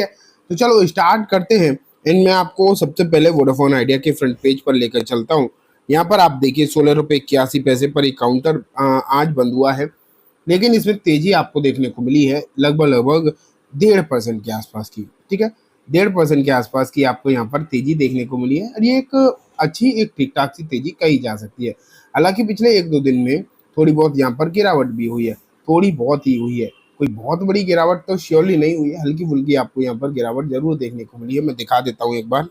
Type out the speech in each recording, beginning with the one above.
तो चलो स्टार्ट करते हैं। इनमें आपको सबसे पहले वोडाफोन आइडिया के फ्रंट पेज पर लेकर चलता हूँ। यहाँ पर आप देखिए 16 रुपये 81 पैसे पर एक काउंटर आज बंद हुआ है, लेकिन इसमें तेजी आपको देखने को मिली है लगभग लगभग 1.5% के आसपास की। ठीक है, 1.5% के आसपास की आपको यहाँ पर तेजी देखने को मिली है और ये एक अच्छी एक ठीक ठाक सी तेजी कही जा सकती है। हालांकि पिछले 1-2 दिन में थोड़ी बहुत यहाँ पर गिरावट भी हुई है, थोड़ी बहुत ही हुई है, कोई बहुत बड़ी गिरावट तो श्योरली नहीं हुई है, हल्की फुल्की आपको यहाँ पर गिरावट जरूर देखने को मिली है। मैं दिखा देता हूँ एक बार।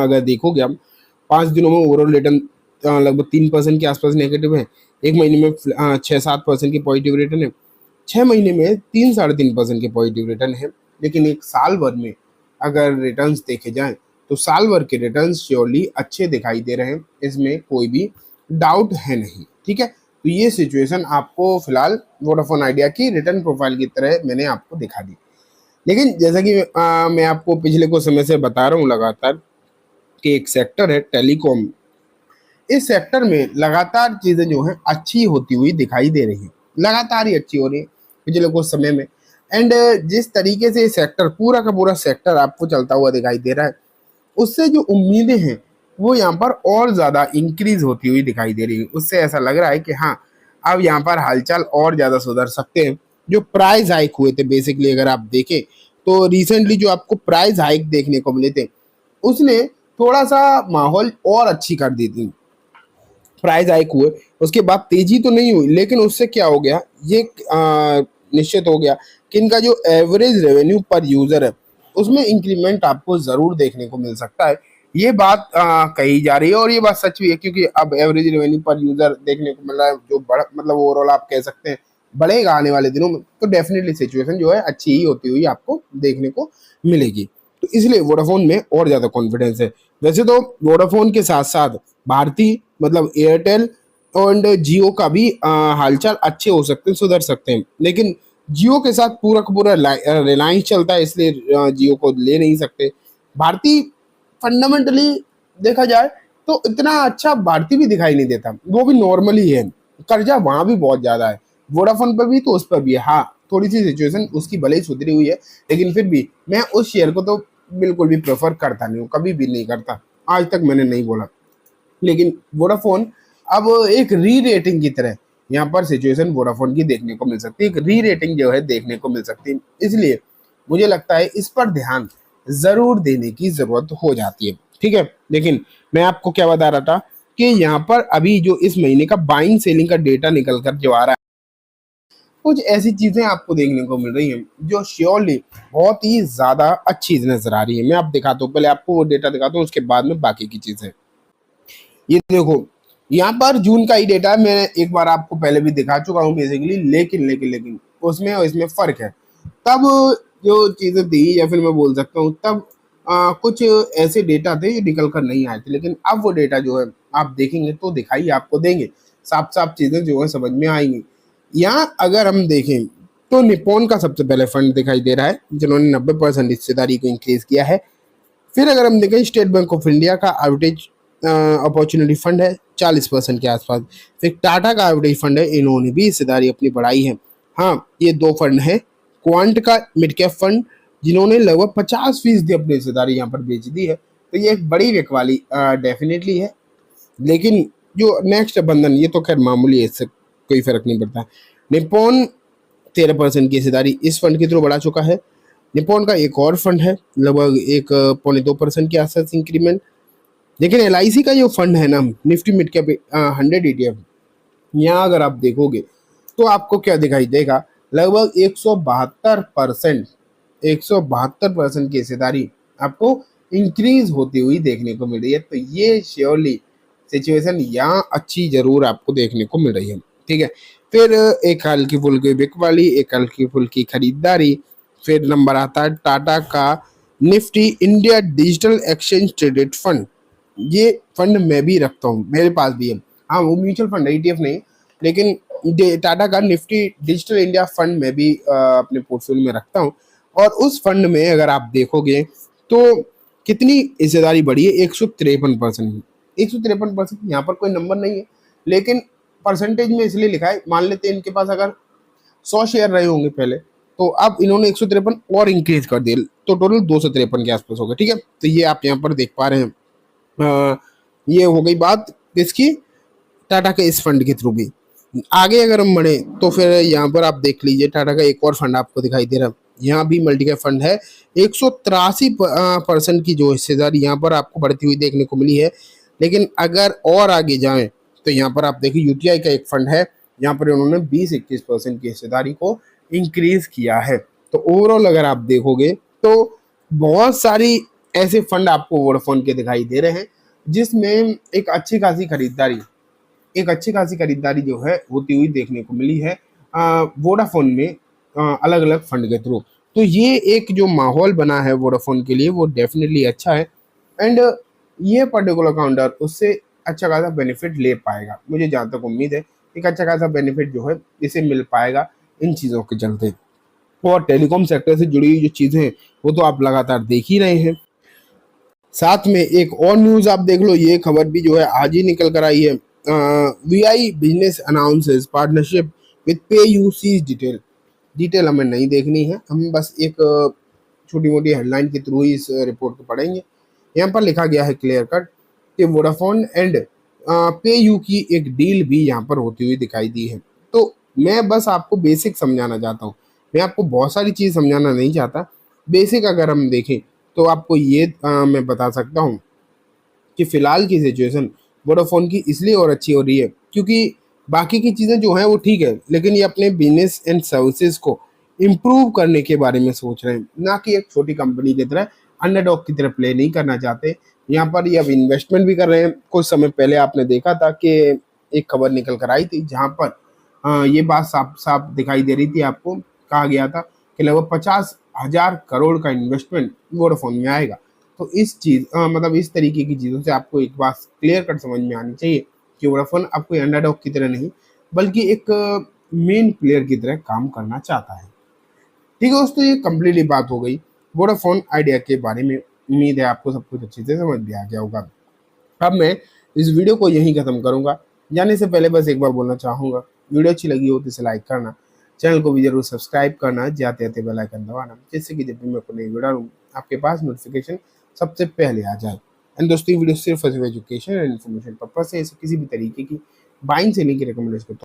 अगर देखोगे हम 5 दिनों में ओवरऑल रिटर्न लगभग 3% के आसपास नेगेटिव है। एक महीने में 6-7% की पॉजिटिव रिटर्न है। 6 महीने में 3-3.5% के पॉजिटिव रिटर्न है। लेकिन एक साल भर में अगर रिटर्न्स देखे जाएं तो साल भर के रिटर्न्स श्योरली अच्छे दिखाई दे रहे हैं, इसमें कोई भी डाउट है नहीं। ठीक है, तो ये सिचुएशन आपको फिलहाल वोडाफोन आइडिया की रिटर्न प्रोफाइल की तरह मैंने आपको दिखा दी। लेकिन जैसा कि मैं आपको पिछले कुछ समय से बता रहा हूँ लगातार कि एक सेक्टर है टेलीकॉम, इस सेक्टर में लगातार चीजें जो हैं अच्छी होती हुई दिखाई दे रही हैं, लगातार ही अच्छी हो रही है पिछले कुछ समय में। एंड जिस तरीके से ये सेक्टर पूरा का पूरा सेक्टर आपको चलता हुआ दिखाई दे रहा है, उससे जो उम्मीदें हैं वो यहाँ पर और ज्यादा इंक्रीज होती हुई दिखाई दे रही है। उससे ऐसा लग रहा है कि हाँ, अब यहाँ पर हालचाल और ज्यादा सुधर सकते हैं। जो प्राइस हाइक हुए थे बेसिकली अगर आप देखें तो रिसेंटली जो आपको प्राइस हाइक देखने को मिले थे उसने थोड़ा सा माहौल और अच्छी कर दी थी। प्राइस हाइक हुए उसके बाद तेजी तो नहीं हुई, लेकिन उससे क्या हो गया ये निश्चित हो गया कि इनका जो एवरेज रेवेन्यू पर यूजर है उसमें इंक्रीमेंट आपको जरूर देखने को मिल सकता है। ये बात कही जा रही है और ये बात सच भी है, क्योंकि अब एवरेज रेवेन्यू पर यूजर देखने को मिल रहा है जो बड़ा मतलब ओवरऑल आप कह सकते हैं बढ़ेगा आने वाले दिनों में, तो डेफिनेटली सिचुएशन जो है अच्छी ही होती हुई आपको देखने को मिलेगी। तो इसलिए वोडाफोन में और ज्यादा कॉन्फिडेंस है। वैसे तो वोडाफोन के साथ साथ भारती मतलब एयरटेल और जियो का भी हालचाल अच्छे हो सकते हैं, सुधर सकते हैं, लेकिन जियो के साथ पूरा का पूरा रिलायंस चलता है, इसलिए जियो को ले नहीं सकते। भारती फंडामेंटली देखा जाए तो इतना अच्छा भारती भी दिखाई नहीं देता, वो भी नॉर्मल ही है। कर्जा वहां भी बहुत ज्यादा है, वोडाफोन पर भी तो उस पर भी है। हाँ, थोड़ी सी सिचुएशन उसकी भले ही सुधरी हुई है, लेकिन फिर भी मैं उस शेयर को तो बिल्कुल भी प्रेफर करता नहीं हूँ, कभी भी नहीं करता, आज तक मैंने नहीं बोला। लेकिन वोडाफोन अब एक री रेटिंग की तरह यहाँ पर सिचुएशन वोडाफोन की देखने को मिल सकती है, एक री रेटिंग जो है देखने को मिल सकती है। इसलिए मुझे लगता है इस पर ध्यान जरूर देने की जरूरत हो जाती है। ठीक है, लेकिन मैं आपको क्या बता रहा था कि यहाँ पर अभी जो इस महीने का बाइंग सेलिंग का डेटा निकल कर जो आ रहा है, कुछ ऐसी चीजें आपको देखने को मिल रही हैं जो श्योरली बहुत ही ज्यादा अच्छी नजर आ रही है। मैं आप दिखाता हूँ, पहले आपको वो डेटा दिखाता हूँ, उसके बाद में बाकी की चीजें। ये देखो, यहाँ पर जून का ही डेटा है, मैं एक बार आपको पहले भी दिखा चुका हूँ बेसिकली, लेकिन उसमें और इसमें फर्क है। तब जो चीजें थी या फिर मैं बोल सकता हूँ तब कुछ ऐसे डेटा थे जो निकल कर नहीं आए थे, लेकिन अब वो डेटा जो है आप देखेंगे तो दिखाई आपको देंगे, साफ साफ चीजें जो है समझ में आएंगी। यहाँ अगर हम देखें तो निप्पॉन का सबसे पहले फंड दिखाई दे रहा है जिन्होंने 90% हिस्सेदारी को इंक्रीज किया है। फिर अगर हम देखें स्टेट बैंक ऑफ इंडिया का आउटेज अपॉर्चुनिटी फंड है 40% के आसपास। फिर टाटा का आउटेज फंड है, इन्होंने भी हिस्सेदारी अपनी बढ़ाई है। हाँ, ये दो फंड है। क्वांट का मिड कैप फंड जिन्होंने लगभग 50% अपनी हिस्सेदारी यहाँ पर बेच दी है, तो ये एक बड़ी रखवाली डेफिनेटली है। लेकिन जो नेक्स्ट बंधन ये तो खैर मामूली है, इससे कोई फर्क नहीं पड़ता। निप्पॉन 13% की हिस्सेदारी इस फंड के थ्रू बढ़ा चुका है। निप्पॉन का एक और फंड है लगभग 1.2% के आसपास इंक्रीमेंट। लेकिन LIC का जो फंड है ना निफ्टी मिड कैप 100 ETF, यहाँ अगर आप देखोगे तो आपको क्या दिखाई देगा, लगभग 172% की हिस्सेदारी आपको इंक्रीज होती हुई देखने को मिल रही है। तो ये श्योरली सिचुएशन यहाँ अच्छी जरूर आपको देखने को मिल रही है। ठीक है, फिर एक हल्की फुल्की बिक वाली, एक हल्की फुल्की खरीदारी। फिर नंबर आता है टाटा का Nifty India digital exchange traded fund. ये फंड मैं भी रखता हूँ, मेरे पास भी है। हाँ, वो म्यूचुअल फंड है, ETF नहीं, लेकिन टाटा का निफ्टी डिजिटल इंडिया फंड में भी अपने पोर्टफोलियो में रखता हूँ। और उस फंड में अगर आप देखोगे तो कितनी हिस्सेदारी बढ़ी है, 153%। 153% यहाँ पर कोई नंबर नहीं है, लेकिन परसेंटेज में इसलिए लिखा है, मान लेते हैं इनके पास अगर 100 शेयर रहे होंगे पहले, तो अब इन्होंने 153 और इंक्रीज कर दिया, तो टोटल 253 के आसपास हो गया। ठीक है, तो ये आप यहाँ पर देख पा रहे हैं। ये हो गई बात किसकी, टाटा के इस फंड के थ्रू भी। आगे अगर हम बढ़े तो फिर यहाँ पर आप देख लीजिए टाटा का एक और फंड आपको दिखाई दे रहा है। यहाँ भी मल्टी कैप फंड है, 183% की जो हिस्सेदारी यहाँ पर आपको बढ़ती हुई देखने को मिली है। लेकिन अगर और आगे जाएं तो यहाँ पर आप देखिए यूटीआई का एक फंड है, यहाँ पर उन्होंने 20-21% की हिस्सेदारी को इंक्रीज किया है। तो ओवरऑल अगर आप देखोगे तो बहुत सारी ऐसे फंड आपको वोडाफोन के दिखाई दे रहे हैं, जिसमें एक अच्छी खासी खरीदारी जो है होती हुई देखने को मिली है वोडाफोन में अलग अलग फंड के थ्रू। तो ये एक जो माहौल बना है वोडाफोन के लिए वो डेफिनेटली अच्छा है। एंड ये पर्टिकुलर काउंटर उससे अच्छा खासा बेनिफिट ले पाएगा, मुझे जहाँ तक उम्मीद है एक अच्छा खासा बेनिफिट जो है इसे मिल पाएगा इन चीज़ों के चलते। और टेलीकॉम सेक्टर से जुड़ी हुई जो चीज़ें हैं वो तो आप लगातार देख ही रहे हैं। साथ में एक और न्यूज़ आप देख लो, ये खबर भी जो है आज ही निकल कर आई है। VI business announces partnership with पे यू सीज डिटेल। डिटेल हमें नहीं देखनी है, हम बस एक छोटी मोटी हेडलाइन के थ्रू ही इस रिपोर्ट को पढ़ेंगे। यहाँ पर लिखा गया है क्लियर कट कि वोडाफोन एंड पे यू की एक डील भी यहाँ पर होती हुई दिखाई दी है। तो मैं बस आपको बेसिक समझाना चाहता हूँ, मैं आपको बहुत सारी चीज़ समझाना नहीं चाहता। बेसिक अगर हम देखें तो आपको ये मैं बता सकता हूँ कि फिलहाल की सिचुएशन वोडाफोन की इसलिए और अच्छी हो रही है क्योंकि बाकी की चीज़ें जो हैं वो ठीक है, लेकिन ये अपने बिजनेस एंड सर्विसेज को इम्प्रूव करने के बारे में सोच रहे हैं, ना कि एक छोटी कंपनी की तरह अंडरडॉग की तरह प्ले नहीं करना चाहते। यहाँ पर ये अब इन्वेस्टमेंट भी कर रहे हैं। कुछ समय पहले आपने देखा था कि एक खबर निकल कर आई थी जहाँ पर ये बात साफ साफ दिखाई दे रही थी, आपको कहा गया था कि लगभग 50,000 करोड़ का इन्वेस्टमेंट वोडाफोन में आएगा। तो इस चीज़ मतलब इस तरीके की चीज़ों से आपको एक बात क्लियर कट समझ में आनी चाहिए कि वोडाफोन अब कोई अंडरडॉग की तरह नहीं बल्कि एक मेन प्लेयर की तरह काम करना चाहता है। ठीक है दोस्तों, ये कम्प्लीटली बात हो गई वोडाफोन आइडिया के बारे में। उम्मीद है आपको सब कुछ अच्छे से समझ में आ गया होगा। अब मैं इस वीडियो को यहीं ख़त्म करूँगा। जाने से पहले बस एक बार बोलना चाहूँगा, वीडियो अच्छी लगी हो तो इसे लाइक करना, चैनल को भी जरूर सब्सक्राइब करना, जाते जाते बेल आइकन दबाना, जिससे कि जब भी मैं कोई नई वीडियो डालूँ आपके पास नोटिफिकेशन सबसे पहले आ जाए। एंड दोस्तों ये वीडियो सिर्फ एजुकेशन एंड इन्फॉर्मेशन पर्पज से, किसी भी तरीके की बाइंग से नहीं की रिकमेंडेशन